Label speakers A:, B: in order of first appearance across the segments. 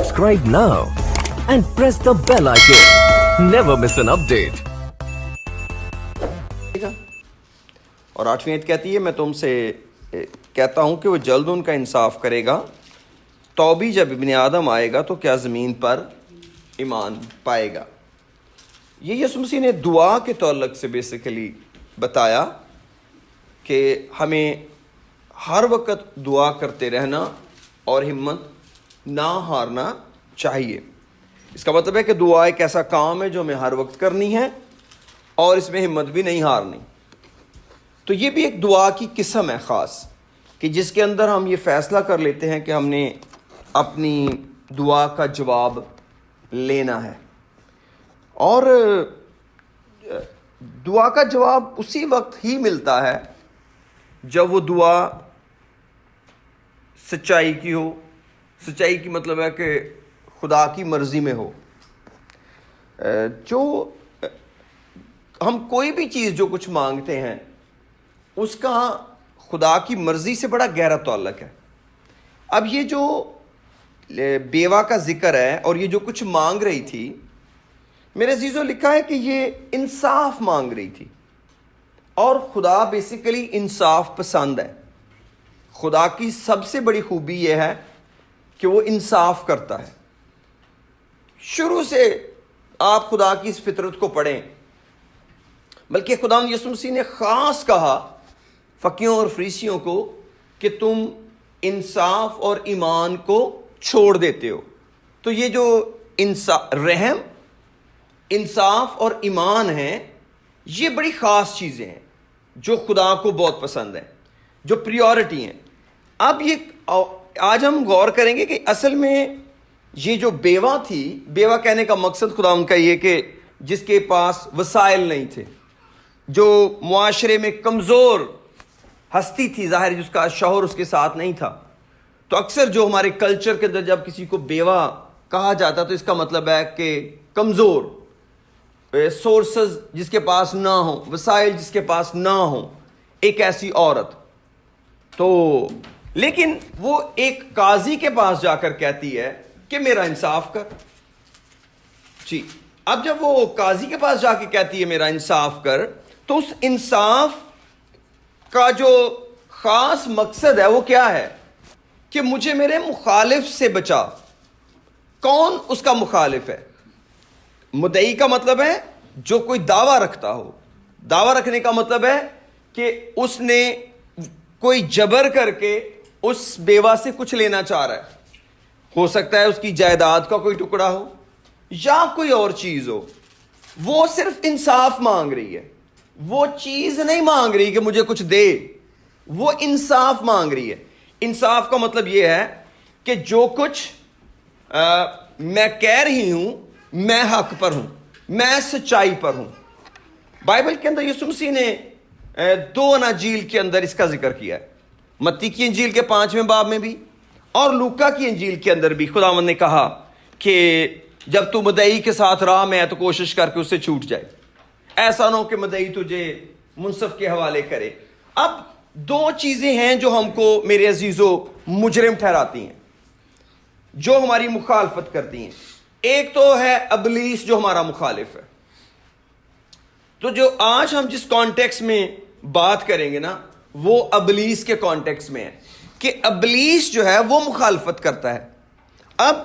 A: Subscribe now and press the bell icon. Never miss an update.
B: اور 8ویں آیت کہتی ہے میں تم سے کہتا ہوں کہ وہ جلد ان کا انصاف کرے گا. تو بھی جب ابن آدم آئے گا تو کیا زمین پر ایمان پائے گا. یہ یسوع مسیح نے دعا کے تعلق سے بیسیکلی بتایا کہ ہمیں ہر وقت دعا کرتے رہنا اور ہمت نہ ہارنا چاہیے. اس کا مطلب ہے کہ دعا ایک ایسا کام ہے جو ہمیں ہر وقت کرنی ہے اور اس میں ہمت بھی نہیں ہارنی. تو یہ بھی ایک دعا کی قسم ہے خاص کہ جس کے اندر ہم یہ فیصلہ کر لیتے ہیں کہ ہم نے اپنی دعا کا جواب لینا ہے. اور دعا کا جواب اسی وقت ہی ملتا ہے جب وہ دعا سچائی کی ہو. سچائی کی مطلب ہے کہ خدا کی مرضی میں ہو. جو ہم کوئی بھی چیز جو کچھ مانگتے ہیں اس کا خدا کی مرضی سے بڑا گہرا تعلق ہے. اب یہ جو بیوہ کا ذکر ہے اور یہ جو کچھ مانگ رہی تھی، میرے عزیزو لکھا ہے کہ یہ انصاف مانگ رہی تھی. اور خدا بیسیکلی انصاف پسند ہے. خدا کی سب سے بڑی خوبی یہ ہے کہ وہ انصاف کرتا ہے. شروع سے آپ خدا کی اس فطرت کو پڑھیں، بلکہ خدا یسوع مسیح نے خاص کہا فقیوں اور فریسیوں کو کہ تم انصاف اور ایمان کو چھوڑ دیتے ہو. تو یہ جو رحم، انصاف اور ایمان ہیں، یہ بڑی خاص چیزیں ہیں جو خدا کو بہت پسند ہیں، جو پریورٹی ہیں. اب یہ آج ہم غور کریں گے کہ اصل میں یہ جو بیوہ تھی، بیوہ کہنے کا مقصد خدا ان کا یہ کہ جس کے پاس وسائل نہیں تھے، جو معاشرے میں کمزور ہستی تھی، ظاہر جس کا شوہر اس کے ساتھ نہیں تھا. تو اکثر جو ہمارے کلچر کے اندر جب کسی کو بیوہ کہا جاتا تو اس کا مطلب ہے کہ کمزور، سورسز جس کے پاس نہ ہوں، وسائل جس کے پاس نہ ہوں، ایک ایسی عورت. تو لیکن وہ ایک قاضی کے پاس جا کر کہتی ہے کہ میرا انصاف کر. جی، اب جب وہ قاضی کے پاس جا کے کہتی ہے میرا انصاف کر، تو اس انصاف کا جو خاص مقصد ہے وہ کیا ہے کہ مجھے میرے مخالف سے بچا. کون اس کا مخالف ہے؟ مدعی کا مطلب ہے جو کوئی دعویٰ رکھتا ہو. دعویٰ رکھنے کا مطلب ہے کہ اس نے کوئی جبر کر کے اس بیوہ سے کچھ لینا چاہ رہا ہے. ہو سکتا ہے اس کی جائیداد کا کوئی ٹکڑا ہو یا کوئی اور چیز ہو. وہ صرف انصاف مانگ رہی ہے. وہ چیز نہیں مانگ رہی کہ مجھے کچھ دے، وہ انصاف مانگ رہی ہے. انصاف کا مطلب یہ ہے کہ جو کچھ میں کہہ رہی ہوں میں حق پر ہوں، میں سچائی پر ہوں. بائبل کے اندر یسوع مسیح نے 2 اناجیل کے اندر اس کا ذکر کیا ہے. متی کی انجیل کے 5ویں باب میں بھی اور لوکا کی انجیل کے اندر بھی خداوند نے کہا کہ جب تو مدعی کے ساتھ راہ میں ہے تو کوشش کر کے اس سے چھوٹ جائے. ایسا نہ ہو کہ مدعی تجھے منصف کے حوالے کرے. اب 2 چیزیں ہیں جو ہم کو میرے عزیزو مجرم ٹھہراتی ہیں، جو ہماری مخالفت کرتی ہیں. ایک تو ہے ابلیس جو ہمارا مخالف ہے. تو جو آج ہم جس کانٹیکس میں بات کریں گے نا وہ ابلیس کے کانٹیکس میں ہے کہ ابلیس جو ہے وہ مخالفت کرتا ہے. اب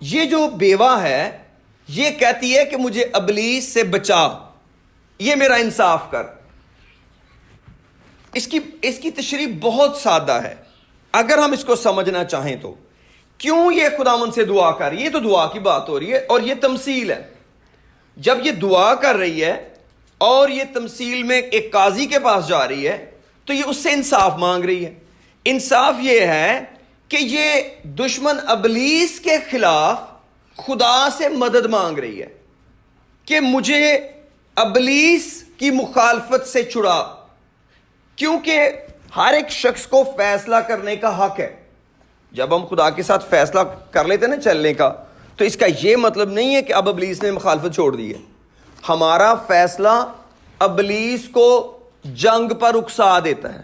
B: یہ جو بیوہ ہے یہ کہتی ہے کہ مجھے ابلیس سے بچا، یہ میرا انصاف کر. اس کی تشریح بہت سادہ ہے اگر ہم اس کو سمجھنا چاہیں تو. کیوں یہ خداوند سے دعا کر رہی ہے؟ تو دعا کی بات ہو رہی ہے اور یہ تمثیل ہے. جب یہ دعا کر رہی ہے اور یہ تمثیل میں ایک قاضی کے پاس جا رہی ہے تو یہ اس سے انصاف مانگ رہی ہے. انصاف یہ ہے کہ یہ دشمن ابلیس کے خلاف خدا سے مدد مانگ رہی ہے کہ مجھے ابلیس کی مخالفت سے چھڑا. کیونکہ ہر ایک شخص کو فیصلہ کرنے کا حق ہے. جب ہم خدا کے ساتھ فیصلہ کر لیتے نا چلنے کا، تو اس کا یہ مطلب نہیں ہے کہ اب ابلیس نے مخالفت چھوڑ دی ہے. ہمارا فیصلہ ابلیس کو جنگ پر اکسا دیتا ہے.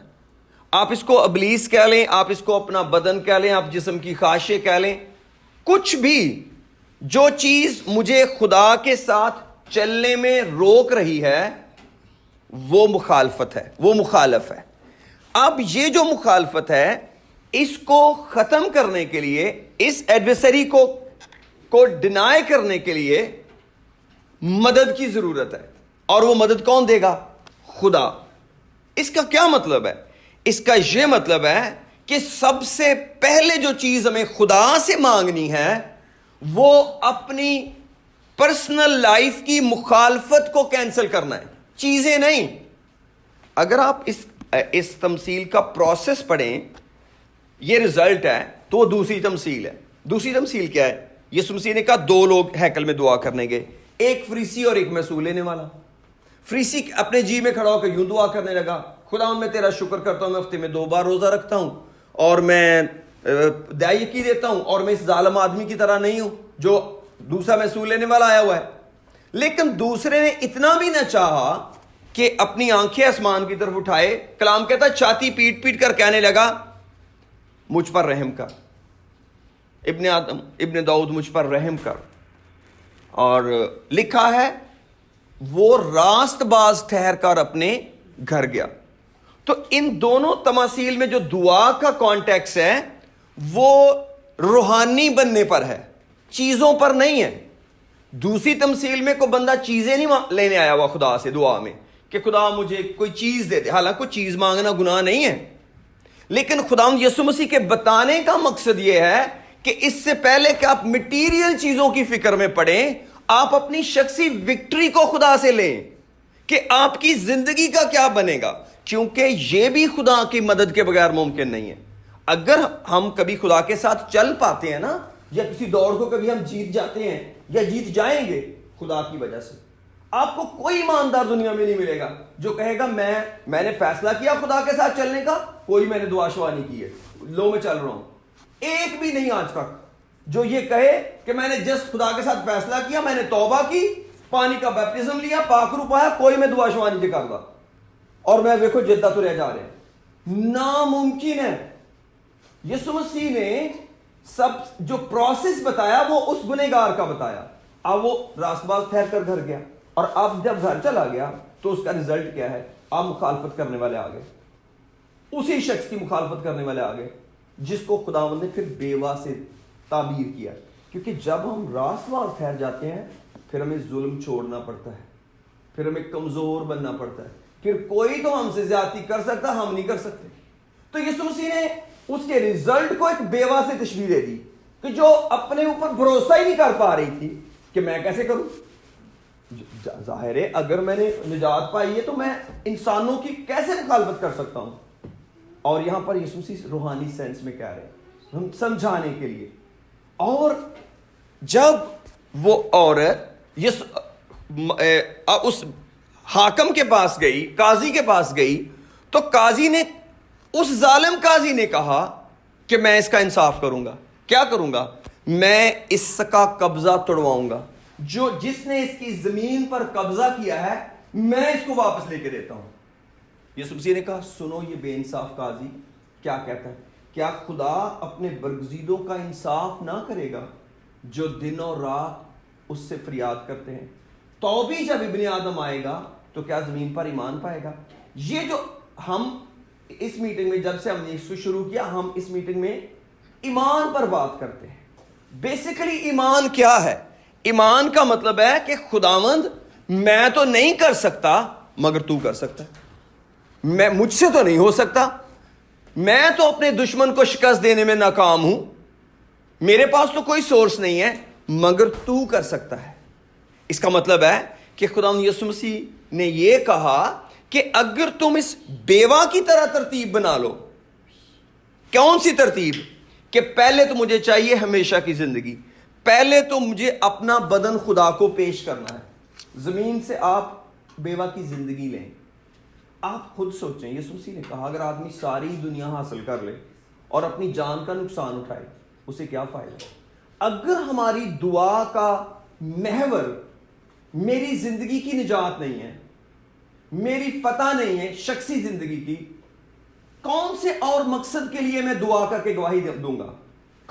B: آپ اس کو ابلیس کہہ لیں، آپ اس کو اپنا بدن کہہ لیں، آپ جسم کی خواہشیں کہہ لیں، کچھ بھی جو چیز مجھے خدا کے ساتھ چلنے میں روک رہی ہے وہ مخالفت ہے، وہ مخالف ہے۔ اب یہ جو مخالفت ہے اس کو ختم کرنے کے لیے، اس ایڈورسری کو ڈینائی کرنے کے لیے مدد کی ضرورت ہے، اور وہ مدد کون دے گا؟ خدا۔ اس کا کیا مطلب ہے؟ اس کا یہ مطلب ہے کہ سب سے پہلے جو چیز ہمیں خدا سے مانگنی ہے وہ اپنی پرسنل لائف کی مخالفت کو کینسل کرنا ہے، چیزیں نہیں۔ اگر آپ اس تمثیل کا پروسیس پڑھیں، یہ رزلٹ ہے، تو وہ دوسری تمثیل ہے۔ دوسری تمثیل کیا ہے؟ یسوع مسیح نے کہا دو لوگ ہیکل میں دعا کرنے گئے، ایک فریسی اور ایک محصول لینے والا۔ فریسی اپنے جی میں کھڑا ہو کے یوں دعا کرنے لگا، خدا میں تیرا شکر کرتا ہوں، میں ہفتے میں 2 بار روزہ رکھتا ہوں، اور میں دائیکی دیتا ہوں، اور میں اس ظالم آدمی کی طرح نہیں ہوں جو دوسرا محصول لینے والا آیا ہوا ہے۔ لیکن دوسرے نے اتنا بھی نہ چاہا کہ اپنی آنکھیں آسمان کی طرف اٹھائے، کلام کہتا چھاتی پیٹ پیٹ کر کہنے لگا مجھ پر رحم کر، ابن آدم ابن داؤد مجھ پر رحم کر۔ اور لکھا ہے وہ راست باز ٹھہر کر اپنے گھر گیا۔ تو ان دونوں تماثیل میں جو دعا کا کانٹیکس ہے وہ روحانی بننے پر ہے، چیزوں پر نہیں ہے۔ دوسری تمثیل میں کوئی بندہ چیزیں نہیں لینے آیا ہوا خدا سے دعا میں کہ خدا مجھے کوئی چیز دے دے، حالانکہ کوئی چیز مانگنا گناہ نہیں ہے، لیکن خداوند یسوع مسیح کے بتانے کا مقصد یہ ہے کہ اس سے پہلے کہ آپ مٹیریل چیزوں کی فکر میں پڑیں، آپ اپنی شخصی وکٹری کو خدا سے لیں کہ آپ کی زندگی کا کیا بنے گا، کیونکہ یہ بھی خدا کی مدد کے بغیر ممکن نہیں ہے۔ اگر ہم کبھی خدا کے ساتھ چل پاتے ہیں نا، یا کسی دوڑ کو کبھی ہم جیت جاتے ہیں یا جیت جائیں گے خدا کی وجہ سے، آپ کو کوئی ایماندار دنیا میں نہیں ملے گا جو کہے گا میں نے فیصلہ کیا خدا کے ساتھ چلنے کا، کوئی میں نے دعا شوا نہیں کی ہے، لو میں چل رہا ہوں۔ ایک بھی نہیں آج تک جو یہ کہے کہ میں نے جس خدا کے ساتھ فیصلہ کیا، میں نے توبہ کی، پانی کا بیپٹزم لیا، پاک روح پایا، کوئی میں دعا شوا نہیں کرتا اور میں دیکھو جدہ تو رہ جا رہے ہیں، ناممکن ہے۔ یسوع مسیح نے سب جو پروسیس بتایا وہ اس گنہگار کا بتایا۔ اب وہ راست باز ٹھہر کر گھر گیا، اور اب جب گھر چلا گیا تو اس کا رزلٹ کیا ہے؟ آپ مخالفت کرنے والے آ گئے، اسی شخص کی مخالفت کرنے والے آ گئے جس کو خداوند نے پھر بیوہ سے تعبیر کیا، کیونکہ جب ہم راست باز ٹھہر جاتے ہیں پھر ہمیں ظلم چھوڑنا پڑتا ہے، پھر ہمیں کمزور بننا پڑتا ہے، پھر کوئی تو ہم سے زیادتی کر سکتا، ہم نہیں کر سکتے۔ تو یسوع مسیح نے اس کے رزلٹ کو ایک بیوہ سے تشبیہ دے دی کہ جو اپنے اوپر بھروسہ ہی نہیں کر پا رہی تھی کہ میں کیسے کروں۔ ظاہر ہے اگر میں نے نجات پائی ہے تو میں انسانوں کی کیسے مخالفت کر سکتا ہوں۔ اور یہاں پر یسوع مسیح روحانی سینس میں کہہ رہے ہیں ہم سمجھانے کے لیے۔ اور جب وہ عورت اس حاکم کے پاس گئی، قاضی کے پاس گئی، تو قاضی نے، اس ظالم قاضی نے کہا کہ میں اس کا انصاف کروں گا۔ کیا کروں گا؟ میں اس کا قبضہ توڑواؤں گا، جس نے اس کی زمین پر قبضہ کیا ہے میں اس کو واپس لے کے دیتا ہوں۔ یسوع مسیح نے کہا سنو یہ بے انصاف قاضی کیا کہتا ہے، کیا خدا اپنے برگزیدوں کا انصاف نہ کرے گا جو دن اور رات اس سے فریاد کرتے ہیں؟ تو بھی جب ابن آدم آئے گا تو کیا زمین پر ایمان پائے گا؟ یہ جو ہم اس میٹنگ میں، جب سے ہم نے شروع کیا، ہم اس میٹنگ میں ایمان پر بات کرتے ہیں۔ بیسیکلی ایمان کیا ہے؟ ایمان کا مطلب ہے کہ خداوند میں تو نہیں کر سکتا مگر تو کر سکتا ہے، مجھ سے تو نہیں ہو سکتا، میں تو اپنے دشمن کو شکست دینے میں ناکام ہوں، میرے پاس تو کوئی سورس نہیں ہے مگر تو کر سکتا ہے۔ اس کا مطلب ہے کہ خداوند یسوع مسیح نے یہ کہا کہ اگر تم اس بیوہ کی طرح ترتیب بنا لو، کون سی ترتیب؟ کہ پہلے تو مجھے چاہیے ہمیشہ کی زندگی، پہلے تو مجھے اپنا بدن خدا کو پیش کرنا ہے۔ زمین سے آپ بیوہ کی زندگی لیں، آپ خود سوچیں، یسوع مسیح نے کہا اگر آدمی ساری دنیا حاصل کر لے اور اپنی جان کا نقصان اٹھائے اسے کیا فائدہ؟ اگر ہماری دعا کا محور میری زندگی کی نجات نہیں ہے، میری فتح نہیں ہے شخصی زندگی کی، کون سے اور مقصد کے لیے میں دعا کر کے گواہی دوں گا؟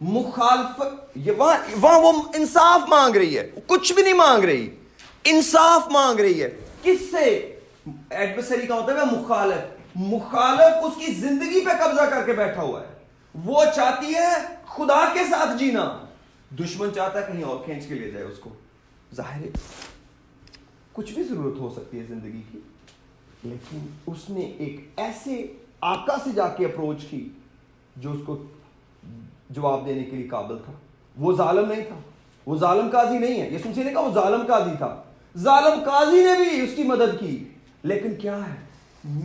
B: مخالفت، وہاں وہ انصاف مانگ رہی ہے، کچھ بھی نہیں مانگ رہی، انصاف مانگ رہی ہے. کس سے؟ ایڈورسری کا ہوتا ہے مخالف. مخالف اس کی زندگی پہ قبضہ کر کے بیٹھا ہوا ہے. وہ چاہتی ہے خدا کے ساتھ جینا، دشمن چاہتا ہے کہیں اور کھینچ کے لے جائے اس کو. ظاہر ہے کچھ بھی ضرورت ہو سکتی ہے زندگی کی، لیکن اس نے ایک ایسے آقا سے جا کے اپروچ کی جو اس کو جواب دینے کے لیے قابل تھا. وہ ظالم نہیں تھا، وہ ظالم قاضی نہیں ہے. یسوع مسیح نے کہا وہ ظالم قاضی تھا، ظالم قاضی نے بھی اس کی مدد کی. لیکن کیا ہے،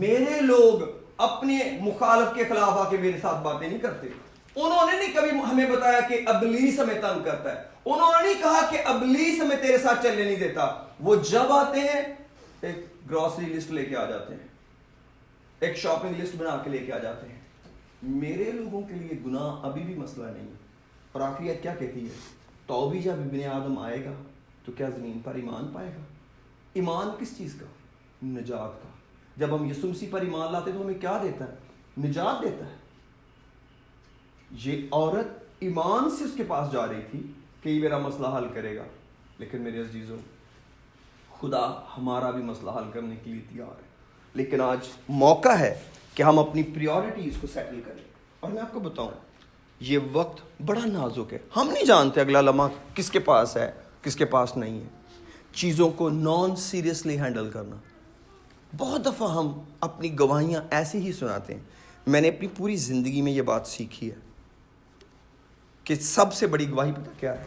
B: میرے لوگ اپنے مخالف کے خلاف آ کے میرے ساتھ باتیں نہیں کرتے. انہوں نے نہیں کبھی ہمیں بتایا کہ ابلیس ہمیں تنگ کرتا ہے. انہوں نے نہیں کہا کہ ابلیس ہمیں تیرے ساتھ چلنے نہیں دیتا. وہ جب آتے ہیں ایک گروسری لسٹ لے کے آ جاتے ہیں، ایک شاپنگ لسٹ بنا کے لے کے آ جاتے ہیں. میرے لوگوں کے لیے گناہ ابھی بھی مسئلہ نہیں ہے. اور آخری آیت کیا کہتی ہے؟ تو بھی جب ابن آدم آئے گا تو کیا زمین پر ایمان پائے گا؟ ایمان کس چیز کا؟ نجات کا. جب ہم یسوع مسیح پر ایمان لاتے تو ہمیں کیا دیتا ہے؟ نجات دیتا ہے. یہ عورت ایمان سے اس کے پاس جا رہی تھی کہ یہ میرا مسئلہ حل کرے گا. لیکن میرے عزیزوں، خدا ہمارا بھی مسئلہ حل کرنے کے لیے تیار ہے. لیکن آج موقع ہے کہ ہم اپنی پریورٹیز کو سیٹل کریں. اور میں آپ کو بتاؤں، یہ وقت بڑا نازک ہے. ہم نہیں جانتے اگلا لمحہ کس کے پاس ہے، کس کے پاس نہیں ہے. چیزوں کو نان سیریسلی ہینڈل کرنا. بہت دفعہ ہم اپنی گواہیاں ایسے ہی سناتے ہیں. میں نے اپنی پوری زندگی میں یہ بات سیکھی ہے کہ سب سے بڑی گواہی پتہ کیا ہے؟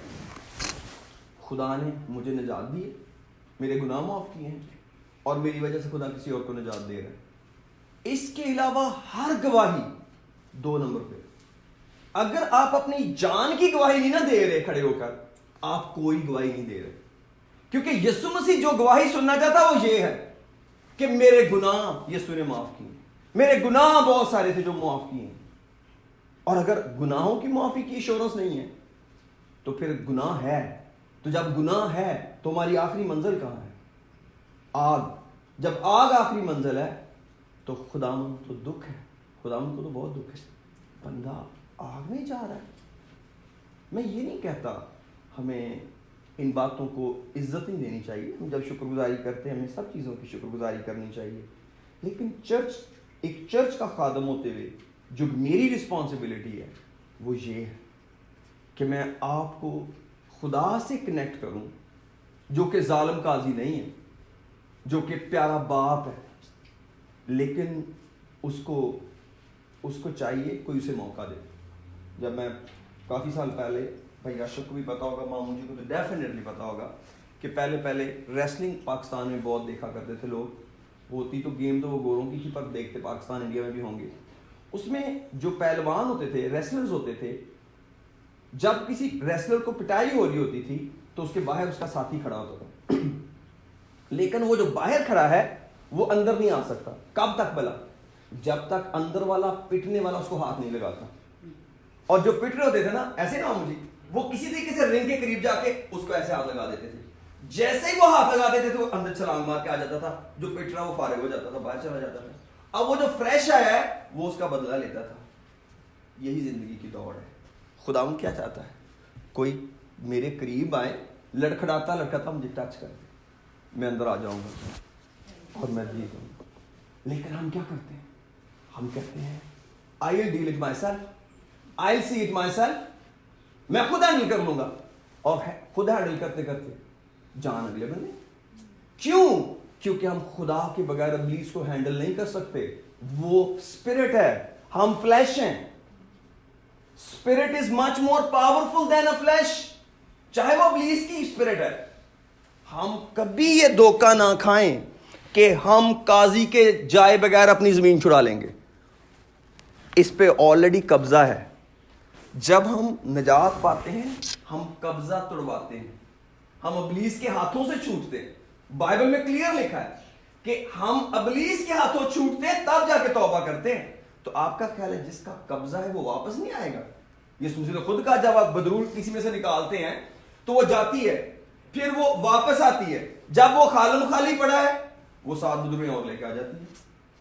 B: خدا نے مجھے نجات دی ہے، میرے گناہ معاف کیے ہیں، اور میری وجہ سے خدا کسی اور کو نجات دے رہا ہے. اس کے علاوہ ہر گواہی 2 نمبر پہ. اگر آپ اپنی جان کی گواہی نہیں نہ دے رہے کھڑے ہو کر، آپ کوئی گواہی نہیں دے رہے. کیونکہ یسوع مسیح جو گواہی سننا چاہتا وہ یہ ہے کہ میرے گناہ یسوع نے معاف کیے. میرے گناہ بہت سارے تھے جو معاف کیے ہیں. اور اگر گناہوں کی معافی کی ایشورنس نہیں ہے تو پھر گناہ ہے. تو جب گناہ ہے تو ہماری آخری منزل کہاں ہے؟ آگ. جب آگ آخری منزل ہے تو خداوند تو دکھ ہے. خداوند کو تو بہت دکھ ہے، بندہ آگ میں جا رہا ہے. میں یہ نہیں کہتا ہمیں ان باتوں کو عزت نہیں دینی چاہیے. ہم جب شکر گزاری کرتے ہیں ہمیں سب چیزوں کی شکر گزاری کرنی چاہیے. لیکن ایک چرچ کا خادم ہوتے ہوئے جو میری رسپانسبلٹی ہے وہ یہ ہے کہ میں آپ کو خدا سے کنیکٹ کروں جو کہ ظالم قاضی نہیں ہے، جو کہ پیارا باپ ہے. لیکن اس کو چاہیے کوئی اسے موقع دے. جب میں کافی سال پہلے، بھائی اشرف کو بھی پتا ہوگا، ماموں جی کو تو ڈیفینیٹلی پتا ہوگا کہ پہلے ریسلنگ پاکستان میں بہت دیکھا کرتے تھے لوگ. ہوتی تو گیم تو وہ گوروں کی تھی، پر دیکھتے پاکستان انڈیا میں بھی ہوں گے. اس میں جو پہلوان ہوتے تھے، ریسلرز ہوتے تھے، جب کسی ریسلر کو پٹائی ہو رہی ہوتی تھی تو اس کے باہر اس کا ساتھی کھڑا ہوتا تھا. لیکن وہ جو باہر کھڑا ہے وہ اندر نہیں آ سکتا. کب تک بلا؟ جب تک اندر والا پٹنے والا اس کو ہاتھ نہیں لگاتا. اور جو پٹ رہے ہوتے تھے نا، ایسے نا مجھے، وہ کسی طریقے سے رنگ کے قریب جا کے اس کو ایسے ہاتھ لگا دیتے تھے. جیسے ہی وہ ہاتھ لگا دیتے تھے وہ اندر چھلانگ مار کے آ جاتا تھا. جو پٹ رہا وہ فارغ ہو جاتا تھا، باہر چلا جاتا تھا. اب وہ جو فریش آیا ہے وہ اس کا بدلہ لیتا تھا. یہی زندگی کی دوڑ ہے. خداوند کیا چاہتا ہے؟ کوئی میرے قریب آئے، لڑکھڑاتا لڑکھاتا مجھے ٹچ کر دے، میں اندر آ جاؤں گا اور میں جیتوں گا. لیکن ہم کیا کرتے ہیں؟ ہم کہتے ہیں I will deal it myself, I'll see it myself. میں خود ہینڈل کر لوں گا. اور خود ہینڈل کرتے کرتے جان اگلے بندے. کیوں؟ کیونکہ ہم خدا کے بغیر ابلیس کو ہینڈل نہیں کر سکتے. وہ اسپرٹ ہے، ہم فلیش ہیں. Spirit is much more powerful than a flesh. چاہے وہ ابلیس کی اسپرٹ ہے. ہم کبھی یہ دھوکہ نہ کھائیں کہ ہم قاضی کے جائے بغیر اپنی زمین چھڑا لیں گے. اس پہ آلریڈی قبضہ ہے. جب ہم نجات پاتے ہیں ہم قبضہ توڑواتے ہیں، ہم ابلیس کے ہاتھوں سے چھوٹتے ہیں. بائبل میں کلیئر لکھا ہے کہ ہم ابلیس کے ہاتھوں چھوٹتے ہیں تب جا کے توبہ کرتے ہیں. تو آپ کا خیال ہے جس کا قبضہ ہے وہ واپس نہیں آئے گا؟ یسوع مسیح نے خود کہا جب آپ بدرول کسی میں سے نکالتے ہیں تو وہ جاتی ہے، پھر وہ واپس آتی ہے. جب وہ خالم خالی پڑا ہے وہ 7 بدرویں اور لے کے آ جاتی ہیں،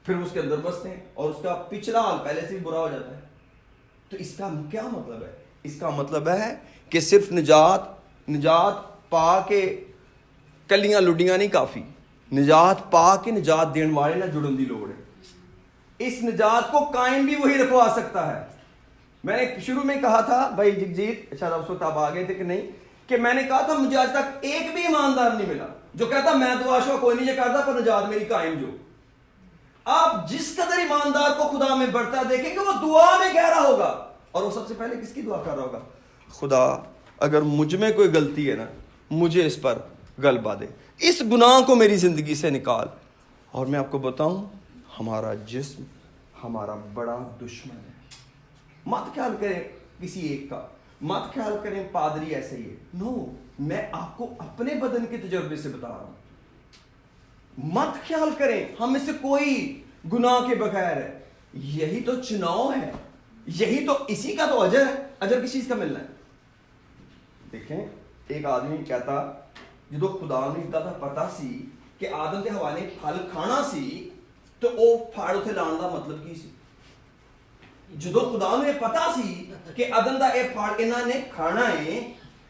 B: پھر اس کے اندر بستے ہیں اور اس کا پچھلا حال پہلے سے بھی برا ہو جاتا ہے. تو اس کا کیا مطلب ہے اس کا مطلب ہے کہ صرف نجات پا کے کلیاں لڈیاں نہیں کافی, نجات پا کے نجات دین والے نہ جڑن دی لوڑ ہے. اس نجات کو قائم بھی وہی رکھوا سکتا ہے. میں نے شروع میں کہا تھا بھائی جگجیت, شاید اس وقت آپ آ گئے تھے کہ نہیں, کہ میں نے کہا تھا مجھے آج تک ایک بھی ایماندار نہیں ملا جو کہتا میں دعا شوا کوئی نہیں یہ کرتا پر نجات میری قائم جو. آپ جس قدر ایماندار کو خدا میں بڑھتا دیکھیں گے وہ دعا میں کہہ رہا ہوگا, اور وہ سب سے پہلے کس کی دعا کر رہا ہوگا؟ خدا اگر مجھ میں کوئی غلطی ہے نا, مجھے اس پر غلبہ دے, اس گناہ کو میری زندگی سے نکال. اور میں آپ کو بتاؤں, ہمارا جسم ہمارا بڑا دشمن ہے. مت خیال کریں کسی ایک کا, مت خیال کریں پادری ایسے ہی ہے, نو, میں آپ کو اپنے بدن کے تجربے سے بتا رہا ہوں. مت خیال کریں ہم میں سے کوئی گناہ کے بغیر ہے. یہی تو چناؤ ہے, یہی تو, اسی کا تو اجر ہے. اجر کس چیز کا ملنا ہے؟ دیکھیں, ایک آدمی کہتا جدو خدا نے تھا پتا سی کہ آدم کے حوالے پھل کھانا سی تو وہ پھاڑ اتنے لان کا مطلب کی سی. جدو خدا نے پتا سی کہ آدم کا یہ پھاڑ انہوں نے کھانا ہے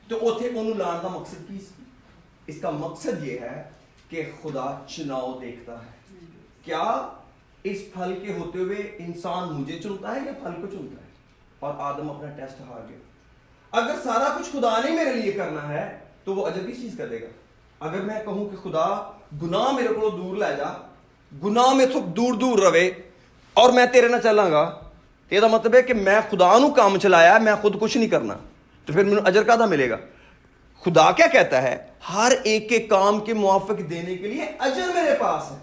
B: تو اتنے انہوں لان کا مقصد کی سی. اس کا مقصد یہ ہے کہ خدا چناؤ دیکھتا ہے. کیا اس پھل کے ہوتے ہوئے انسان مجھے چنتا ہے یا پھل کو چنتا ہے؟ اور آدم اپنا ٹیسٹ ہار گیا. اگر سارا کچھ خدا نے میرے لیے کرنا ہے تو وہ اجر کس چیز کا دے گا؟ اگر میں کہوں کہ خدا گناہ میرے کو دور لے جا, گناہ میں تو دور دور رہے اور میں تیرے نہ چلاں گا, تو یہ مطلب ہے کہ میں خدا نو کام چلایا, میں خود کچھ نہیں کرنا, تو پھر مجھے اجر کہاں ملے گا؟ خدا کیا کہتا ہے؟ ہر ایک کے کام کے موافق دینے کے لیے اجر میرے پاس ہے.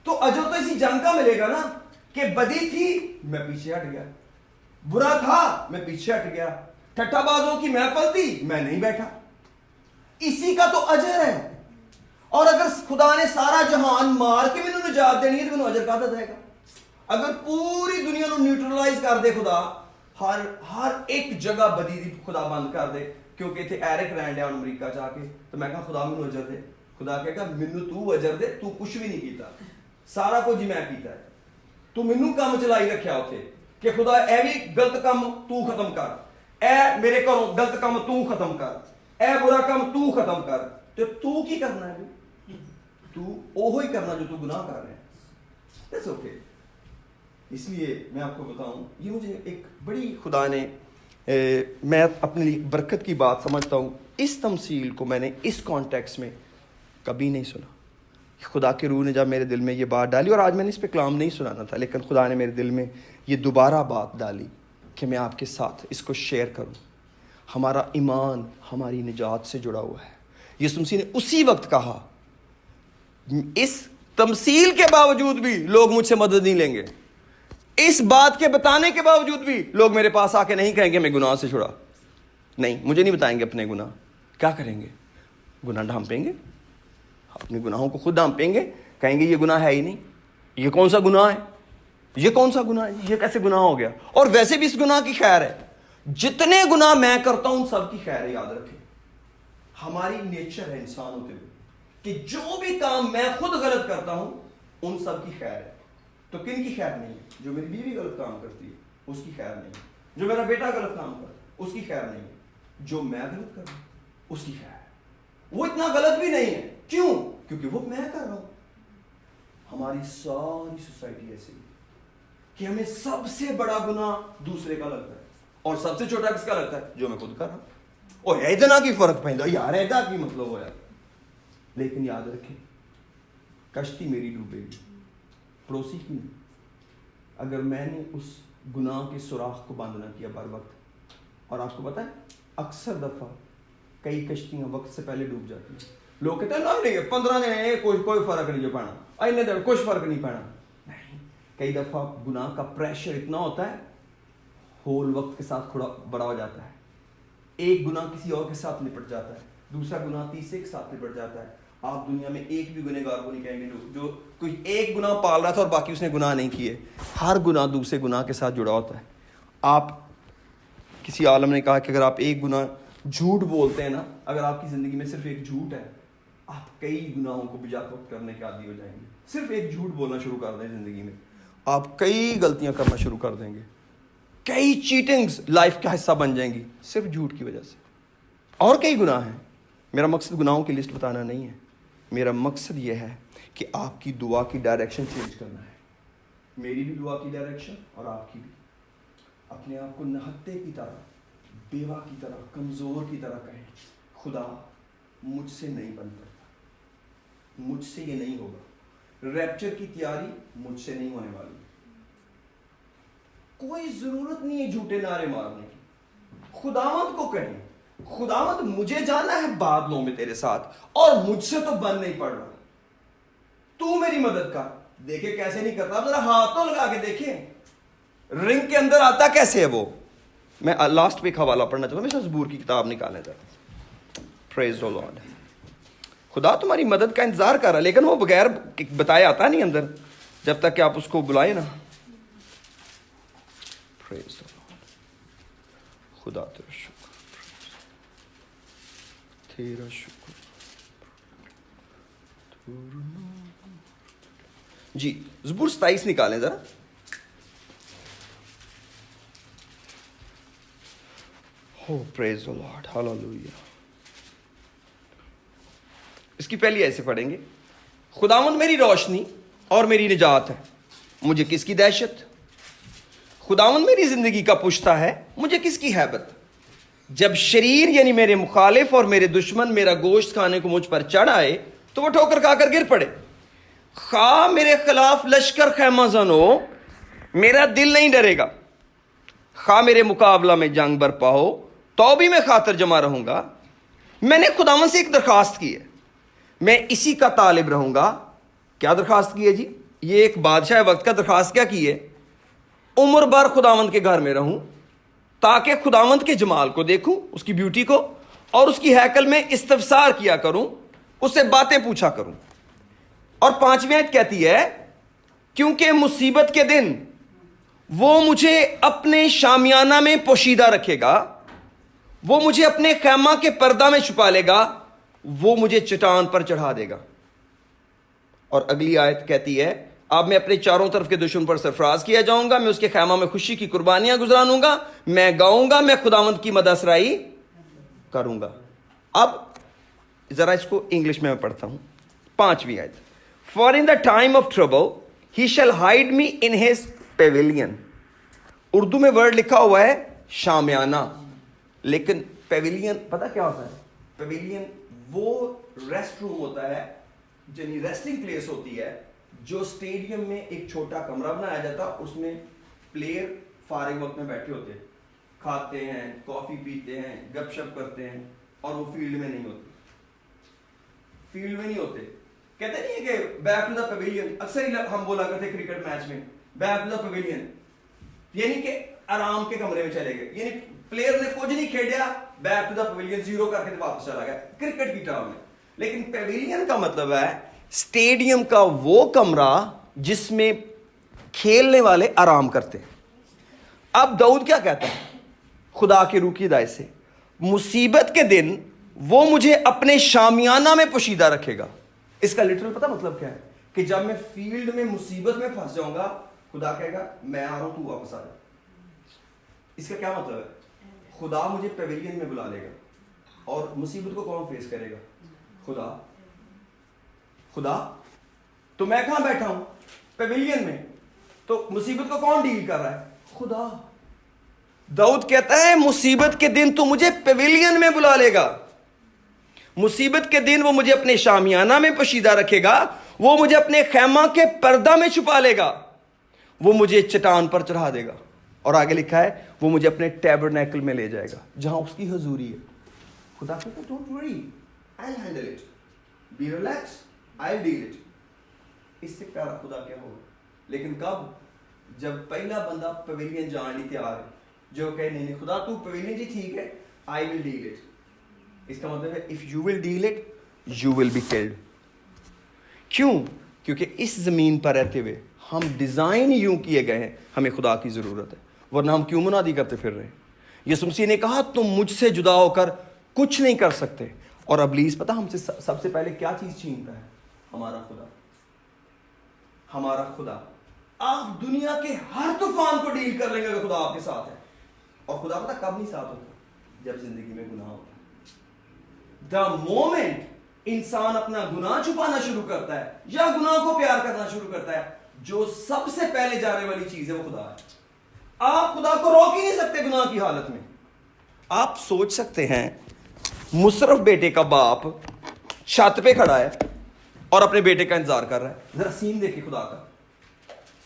B: تو اجر تو اسی جنگ کا ملے گا نا, کہ بدی تھی میں پیچھے ہٹ گیا, برا تھا میں پیچھے ہٹ گیا, ٹھٹا بازوں کی محفل تھی میں نہیں بیٹھا. اسی کا تو اجر ہے. اور اگر خدا نے سارا جہان مار کے مینوں نجات دینی ہے تو مینوں اجر کہاں دے گا؟ اگر پوری دنیا نو نیوٹرلائز کر دے خدا, ہر ایک جگہ بدی دی خدا بند کر دے, کیونکہ اتنے ایرک رہن ڈیا امریکہ جا کے, تو میں کہا خدا مینوں اجر دے. خدا کہے گا مینوں تو اجر دے, تو کچھ بھی نہیں کیتا, سارا کچھ ہی میں کیتا ہے, تو مینوں کام چلائی رکھیا اتنے کہ خدا اے بھی غلط کام تو ختم کر, اے میرے گھروں غلط کام تو ختم کر, اے برا کام تو ختم کر. تو کی کرنا ہے؟ تو وہی کرنا جو تو گناہ کر رہے ہیں. That's okay. اس لیے میں آپ کو بتاؤں, یہ مجھے ایک بڑی خدا نے, میں اپنے لیے برکت کی بات سمجھتا ہوں. اس تمثیل کو میں نے اس کانٹیکس میں کبھی نہیں سنا. خدا کے روح نے جب میرے دل میں یہ بات ڈالی, اور آج میں نے اس پہ کلام نہیں سنانا تھا, لیکن خدا نے میرے دل میں یہ دوبارہ بات ڈالی کہ میں آپ کے ساتھ اس کو شیئر کروں. ہمارا ایمان ہماری نجات سے جڑا ہوا ہے. یسوع مسیح نے اسی وقت کہا, اس تمثیل کے باوجود بھی لوگ مجھ سے مدد نہیں لیں گے, اس بات کے بتانے کے باوجود بھی لوگ میرے پاس آ کے نہیں کہیں گے میں گناہ سے چھڑا. نہیں, مجھے نہیں بتائیں گے اپنے گناہ. کیا کریں گے؟ گناہ ڈھانپیں گے, اپنے گناہوں کو خود ڈھانپیں گے, کہیں گے یہ گناہ ہے ہی نہیں, یہ کون سا گناہ ہے, یہ کون سا گناہ ہے, یہ کیسے گناہ ہو گیا. اور ویسے بھی اس گناہ کی خیر ہے, جتنے گناہ میں کرتا ہوں ان سب کی خیر ہے. یاد رکھیں, ہماری نیچر ہے انسان ہوتے ہوئے کہ جو بھی کام میں خود غلط کرتا ہوں ان سب کی خیر ہے. تو کن کی خیر نہیں ہے؟ جو میری بیوی غلط کام کرتی ہے اس کی خیر نہیں ہے, جو میرا بیٹا غلط کام کرتا ہے اس کی خیر نہیں ہے, جو میں غلط کر رہا ہوں اس کی خیر ہے. وہ اتنا غلط بھی نہیں ہے, کیوں؟ کیونکہ وہ میں کر رہا ہوں. ہماری ساری سوسائٹی ایسی ہے کہ ہمیں سب سے بڑا گناہ دوسرے کا لگتا ہے, اور سب سے چھوٹا کس کا لگتا ہے؟ جو میں خود کر رہا ہوں. او ہے اتنا کی فرق پہنتا یار, ایدا کی مطلب ہو یار. لیکن یاد رکھیں, کشتی میری ڈوبے گی, پڑوسی کی نہیں. اگر میں نے اس گناہ کے سوراخ کو بند نہ کیا بر وقت, اور آپ کو پتا ہے اکثر دفعہ کئی کشتیاں وقت سے پہلے ڈوب جاتی ہیں. لوگ کہتے ہیں نہیں 15 دن ہے, کوئی فرق نہیں جو پڑنا, اتنے دن کچھ فرق نہیں پڑنا. نہیں, کئی دفعہ گناہ کا پریشر اتنا ہوتا ہے ہول وقت کے ساتھ تھوڑا بڑا ہو جاتا ہے. ایک گناہ کسی اور کے ساتھ نپٹ جاتا ہے, دوسرا گناہ تیسرے کے ساتھ نپٹ جاتا ہے. آپ دنیا میں ایک بھی گنہگار کو نہیں کہیں گے جو کوئی ایک گناہ پال رہا تھا اور باقی اس نے گناہ نہیں کیے. ہر گناہ دوسرے گناہ کے ساتھ جڑا ہوتا ہے. آپ کسی عالم نے کہا کہ اگر آپ ایک گناہ جھوٹ بولتے ہیں نا, اگر آپ کی زندگی میں صرف ایک جھوٹ ہے, آپ کئی گناہوں کو بجا وقت کرنے کے عادی ہو جائیں گے. صرف ایک جھوٹ بولنا شروع کر دیں زندگی میں, آپ کئی غلطیاں کرنا شروع کر دیں گے. کئی چیٹنگز لائف کا حصہ بن جائیں گی صرف جھوٹ کی وجہ سے. اور کئی گناہ ہیں. میرا مقصد گناہوں کی لسٹ بتانا نہیں ہے. میرا مقصد یہ ہے کہ آپ کی دعا کی ڈائریکشن چینج کرنا ہے. میری بھی دعا کی ڈائریکشن اور آپ کی بھی. اپنے آپ کو نہتے کی طرح, بیوہ کی طرح, کمزور کی طرح کہیں, خدا مجھ سے نہیں بن پڑتا, مجھ سے یہ نہیں ہوگا. ریپچر کی تیاری مجھ سے نہیں ہونے والی. کوئی ضرورت نہیں ہے جھوٹے نعرے مارنے کی. خداوند کو کہیں, خداوند مجھے جانا ہے بادلوں میں تیرے ساتھ, اور مجھ سے تو بن نہیں پڑ رہا, تو میری مدد کر. دیکھیں کیسے نہیں کرتا, ذرا ہاتھ تو لگا کے دیکھیں رنگ کے اندر آتا کیسے ہے وہ. میں لاسٹ پہ ایک حوالہ پڑھنا چاہتا ہوں. میں زبور کی کتاب نکالنے چاہتا. پریز دی لارڈ. خدا تمہاری مدد کا انتظار کر رہا ہے, لیکن وہ بغیر بتائے آتا نہیں اندر جب تک کہ آپ اس کو بلائیں نا. پریز دی لارڈ. خدا تیرا شکر, تیرا شکر. جی زبور 27 نکالیں ذرا. پریز دی لارڈ, ہاللیلویا. اس کی پہلی ایسے پڑھیں گے. خداوند میری روشنی اور میری نجات ہے, مجھے کس کی دہشت. خداوند میری زندگی کا پشتا ہے, مجھے کس کی ہیبت. جب شریر یعنی میرے مخالف اور میرے دشمن میرا گوشت کھانے کو مجھ پر چڑھ آئے تو وہ ٹھوکر کھا کر گر پڑے. خواہ میرے خلاف لشکر خیمہ زن ہو, میرا دل نہیں ڈرے گا. خواہ میرے مقابلہ میں جنگ برپا ہو تو بھی میں خاطر جمع رہوں گا. میں نے خداوند سے ایک درخواست کی ہے, میں اسی کا طالب رہوں گا. کیا درخواست کی ہے جی؟ یہ ایک بادشاہ وقت کا درخواست کیا کی ہے؟ عمر بھر خداوند کے گھر میں رہوں تاکہ خداوند کے جمال کو دیکھوں, اس کی بیوٹی کو, اور اس کی ہیکل میں استفسار کیا کروں, اس سے باتیں پوچھا کروں. اور 5ویں آیت کہتی ہے کیونکہ مصیبت کے دن وہ مجھے اپنے شامیانہ میں پوشیدہ رکھے گا, وہ مجھے اپنے خیمہ کے پردہ میں چھپا لے گا, وہ مجھے چٹان پر چڑھا دے گا. اور اگلی آیت کہتی ہے اب میں اپنے چاروں طرف کے دشمن پر سرفراز کیا جاؤں گا, میں اس کے خیمہ میں خوشی کی قربانیاں گزرانوں گا, میں گاؤں گا, میں خداوند کی مدح سرائی کروں گا. اب ذرا اس کو انگلش میں پڑھتا ہوں. 5ویں آیت. For in the time of trouble he shall hide me in his pavilion. Urdu میں ورڈ لکھا ہوا ہے شامیانہ, لیکن پیویلین پتہ کیا ہوتا ہے؟ پیویلین وہ ریسٹ روم ہوتا ہے, یعنی ریسٹنگ پلیس ہوتی ہے جو اسٹیڈیم میں ایک چھوٹا کمرہ بنایا جاتا, اس میں پلیئر فارغ وقت میں بیٹھے ہوتے, کھاتے ہیں, کافی پیتے ہیں, گپ شپ کرتے ہیں, اور وہ فیلڈ میں نہیں ہوتے. فیلڈ میں نہیں ہوتے. کہتے نہیں ہے کہ بیک ٹو دا پیویلین. اکثر ہی ہم بولا کرتے کرکٹ میچ میں بیک ٹو دا پیویلین, یعنی کہ آرام کے کمرے میں چلے گئے, یعنی پلیئر نے کچھ نہیں کھیلیا, بیک ٹو دا پیویلین 0 کر کے واپس چلا گیا کرکٹ کی ٹرم میں. لیکن پیویلین کا مطلب ہے اسٹیڈیم کا وہ کمرہ جس میں کھیلنے والے آرام کرتے. اب داؤد کیا کہتا ہے خدا کی روح کی ہدایت سے؟ مصیبت کے دن وہ مجھے اپنے شامیانہ میں پوشیدہ رکھے گا. اس کا لٹرل پتہ مطلب کیا ہے؟ کہ جب میں فیلڈ میں مصیبت میں پھنس جاؤں گا, خدا کہے گا میں آ رہا ہوں, تو واپس آ جا. اس کا کیا مطلب ہے؟ خدا مجھے پیویلین میں بلا لے گا, اور مصیبت کو کون فیس کرے گا؟ خدا. خدا. تو میں کہاں بیٹھا ہوں؟ پیویلین میں. تو مصیبت کو کون ڈیل کر رہا ہے؟ خدا. داؤد کہتا ہے مصیبت کے دن تو مجھے پیویلین میں بلا لے گا, مصیبت کے دن وہ مجھے اپنے شامیانہ میں پوشیدہ رکھے گا, وہ مجھے اپنے خیمہ کے پردہ میں چھپا لے گا, وہ مجھے چٹان پر چڑھا دے گا. اور آگے لکھا ہے وہ مجھے اپنے ٹیبرنیکل میں لے جائے گا جہاں اس کی حضوری ہے. خدا کہتا ہے don't worry, I'll handle it, be relaxed, I'll deal it. اس سے پیارا خدا کیا ہوگا؟ لیکن کب؟ جب پہلا بندہ پیویلین جان لی تیار ہے, جو کہے نہیں خدا تو پیویلین جی ٹھیک ہے, I will deal it. اس کا مطلب ہے if you will deal it, you will be killed. کیوں؟ کیونکہ اس زمین پر رہتے ہوئے ہم ڈیزائن یوں کیے گئے ہیں, ہمیں خدا کی ضرورت ہے, ورنہ ہم کیوں منادی کرتے پھر رہے ہیں؟ یسوع مسیح نے کہا تم مجھ سے جدا ہو کر کچھ نہیں کر سکتے. اور ابلیس پتہ ہم سے سب سے پہلے کیا چیز چھینتا ہے؟ ہمارا خدا. ہمارا خدا. آپ دنیا کے ہر طوفان کو ڈیل کر لیں گے اگر خدا آپ کے ساتھ ہے. اور خدا پتہ کب نہیں ساتھ ہوتا؟ جب زندگی میں گناہ ہوتا ہے. دا مومنٹ انسان اپنا گناہ چھپانا شروع کرتا ہے یا گناہ کو پیار کرنا شروع کرتا ہے, جو سب سے پہلے جانے والی چیز ہے وہ خدا ہے. آپ خدا کو روک ہی نہیں سکتے گناہ کی حالت میں. آپ سوچ سکتے ہیں مصرف بیٹے کا باپ چھت پہ کھڑا ہے اور اپنے بیٹے کا انتظار کر رہا ہے. ذرا سین دیکھیں خدا کا,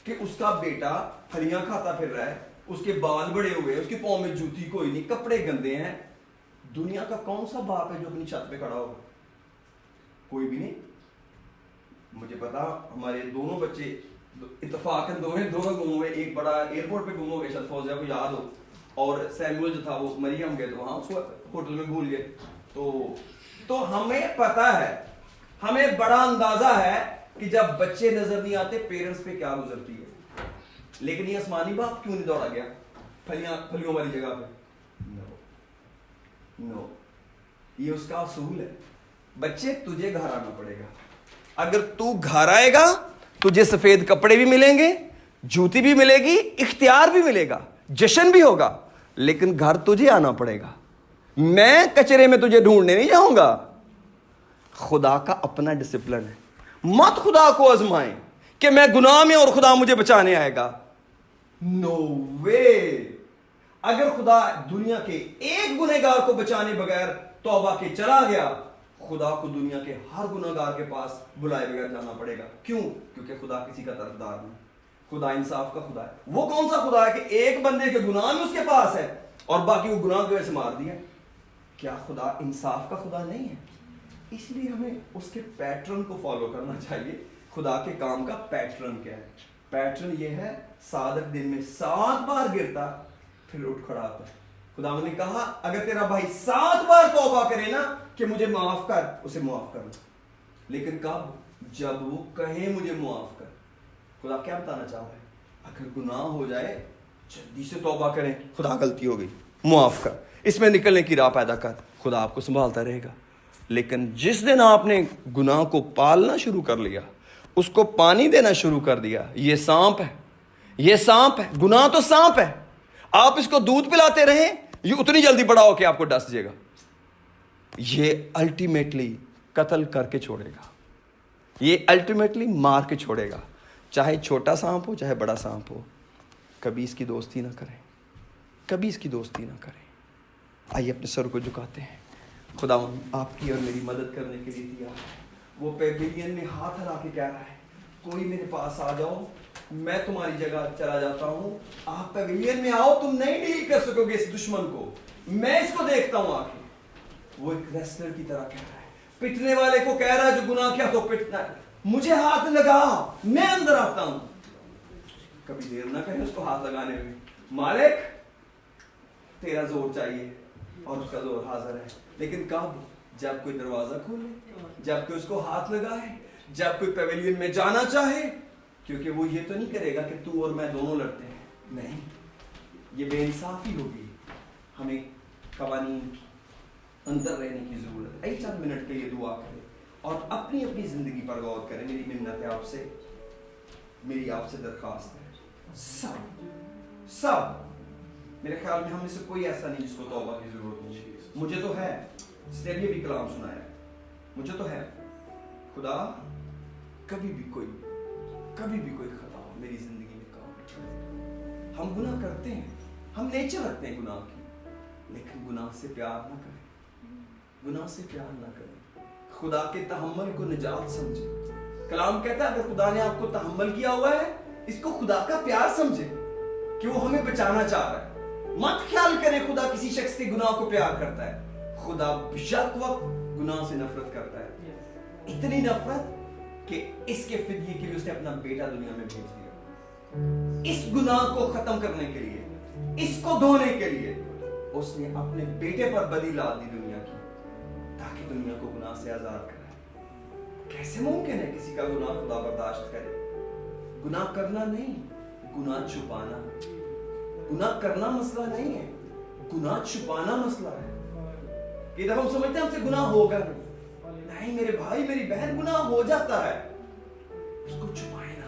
B: کہ اس کا بیٹا پھلیاں کھاتا پھر رہا ہے, اس کے بال بڑے ہوئے, اس کے پاؤں میں جوتی کوئی نہیں, کپڑے گندے ہیں. دنیا کا کون سا باپ ہے جو اپنی چھت پہ کھڑا ہوگا؟ کوئی بھی نہیں. مجھے پتا ہمارے دونوں بچے اتفاقاً دونوں گم ہوئے. ایک بڑا ایئرپورٹ پہ گم ہو گیا, شاید فوزیہ کو یاد ہو, اور سیمول جو تھا وہ مریم گئے تو وہاں اس کو ہوٹل میں بھول گئے. تو ہمیں پتا ہے, ہمیں بڑا اندازہ ہے کہ جب بچے نظر نہیں آتے پیرنٹس پہ کیا گزرتی ہے. لیکن یہ آسمانی باپ کیوں نہیں دوڑا گیا پھلیوں والی جگہ پہ؟ نو, یہ اس کا اصول ہے. بچے تجھے گھر آنا پڑے گا. اگر تو گھر آئے گا تجھے سفید کپڑے بھی ملیں گے, جوتی بھی ملے گی, اختیار بھی ملے گا, جشن بھی ہوگا, لیکن گھر تجھے آنا پڑے گا. میں کچرے میں تجھے ڈھونڈنے نہیں جاؤں گا. خدا کا اپنا ڈسپلن ہے. مت خدا کو آزمائیں کہ میں گناہ میں اور خدا مجھے بچانے آئے گا. نو وے. اگر خدا دنیا کے ایک گنہگار کو بچانے بغیر توبہ کے چلا گیا, خدا کو دنیا کے ہر گنہگار کے پاس بلائے بغیر جانا پڑے گا. کیوں؟ کیونکہ خدا کسی کا طرفدار نہیں. خدا انصاف کا خدا ہے. وہ کون سا خدا ہے کہ ایک بندے کے گناہ میں اس کے پاس ہے اور باقی وہ گناہ کی وجہ سے مار دیا؟ کیا خدا انصاف کا خدا نہیں ہے؟ اس لیے ہمیں اس کے پیٹرن کو فالو کرنا چاہیے. خدا کے کام کا پیٹرن کیا ہے؟ پیٹرن یہ ہے, صادق دن میں 7 بار گرتا پھر اٹھ کھڑا آتا ہے. خدا نے کہا اگر تیرا بھائی 7 بار توبہ کرے نا کہ مجھے معاف کر, اسے معاف کرنا. لیکن کب؟ جب وہ کہے مجھے معاف کر. خدا کیا بتانا چاہ رہا ہے؟ اگر گناہ ہو جائے جلدی سے توبہ کریں, خدا غلطی ہو گئی, معاف کر, اس میں نکلنے کی راہ پیدا کر. خدا آپ کو سنبھالتا رہے گا. لیکن جس دن آپ نے گناہ کو پالنا شروع کر لیا, اس کو پانی دینا شروع کر دیا, یہ سانپ ہے, یہ سانپ ہے, گناہ تو سانپ ہے. آپ اس کو دودھ پلاتے رہیں, یہ اتنی جلدی بڑا ہو کہ آپ کو ڈس جائے گا. یہ الٹیمیٹلی قتل کر کے چھوڑے گا, یہ الٹیمیٹلی مار کے چھوڑے گا. چاہے چھوٹا سانپ ہو چاہے بڑا سانپ ہو, کبھی اس کی دوستی نہ کریں, کبھی اس کی دوستی نہ کریں. آئیے اپنے سر کو جھکاتے ہیں. خدا آپ کی اور میری مدد کرنے کے لیے تیار ہے. وہ پیویلین میں ہاتھ ہلا کے کہہ رہا ہے, کوئی میرے پاس آ جاؤ, میں تمہاری جگہ چلا جاتا ہوں. آپ پیویلین میں آؤ, تم نہیں ڈیل کر سکو گے اس دشمن کو, میں اس کو دیکھتا ہوں آ کے. وہ ایک ریسلر کی طرح کہہ رہا ہے, پٹنے والے کو کہہ رہا ہے جو گناہ کیا تو پٹنا ہے, مجھے ہاتھ لگا, میں اندر آتا ہوں. کبھی دیر نہ کریں اس کو ہاتھ لگانے میں. مالک تیرا زور چاہیے, اور اس کا زور حاضر ہے. لیکن کب؟ جب کوئی دروازہ کھولے, جب کوئی اس کو ہاتھ لگائے, جب کوئی پیویلین میں جانا چاہے. کیونکہ وہ یہ تو نہیں کرے گا کہ تو اور میں دونوں لڑتے ہیں, نہیں, یہ بے انصافی ہوگی. ہمیں قوانین اندر رہنے کی ضرورت ہے. چند منٹ کے لیے دعا کریں اور اپنی اپنی زندگی پر غور کریں. میری منت ہے آپ سے, میری آپ سے درخواست ہے, سب میرے خیال میں ہم میں سے کوئی ایسا نہیں جس کو توبہ کی ضرورت ہو. مجھے تو ہے, اس نے بھی کلام سنایا, مجھے تو ہے. خدا کبھی بھی کوئی خطا ہو میری زندگی میں کام. ہم گناہ کرتے ہیں, ہم نیچر رکھتے ہیں گناہ کی, لیکن گناہ سے پیار نہ کریں, گناہ سے پیار نہ کریں. خدا کے تحمل کو نجات سمجھے. کلام کہتا ہے اگر خدا نے آپ کو تحمل کیا ہوا ہے, اس کو خدا کا پیار سمجھے کہ وہ ہمیں بچانا چاہ رہا ہے. مت خیال کریں خدا کسی شخص کے گناہ کو پیار کرتا ہے. خدا بیشک وقت گناہ سے نفرت کرتا ہے, اتنی نفرت کہ اس کے فدیے کے لیے اس نے اپنا بیٹا دنیا میں بھیج دیا. اس گناہ کو ختم کرنے کے لیے, اس کو دھونے کے لیے اس نے اپنے بیٹے پر بدی لاد دی دنیا کی, تاکہ دنیا کو گناہ سے آزاد کرے. کیسے ممکن ہے کسی کا گناہ خدا برداشت کرے؟ گناہ کرنا نہیں, گناہ چھپانا. گناہ کرنا مسئلہ نہیں ہے, گناہ چھپانا مسئلہ ہے. کہ جب ہم سمجھتے ہیں ہم سے گناہ ہوگا نہیں, میرے بھائی میری بہن گناہ ہو جاتا ہے, اس کو چھپائے نا.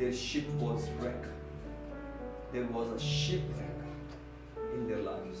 B: their ship was wrecked. There was a shipwreck in their lives.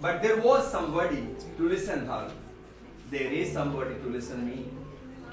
B: but there was somebody to listen her. There is somebody to listen me,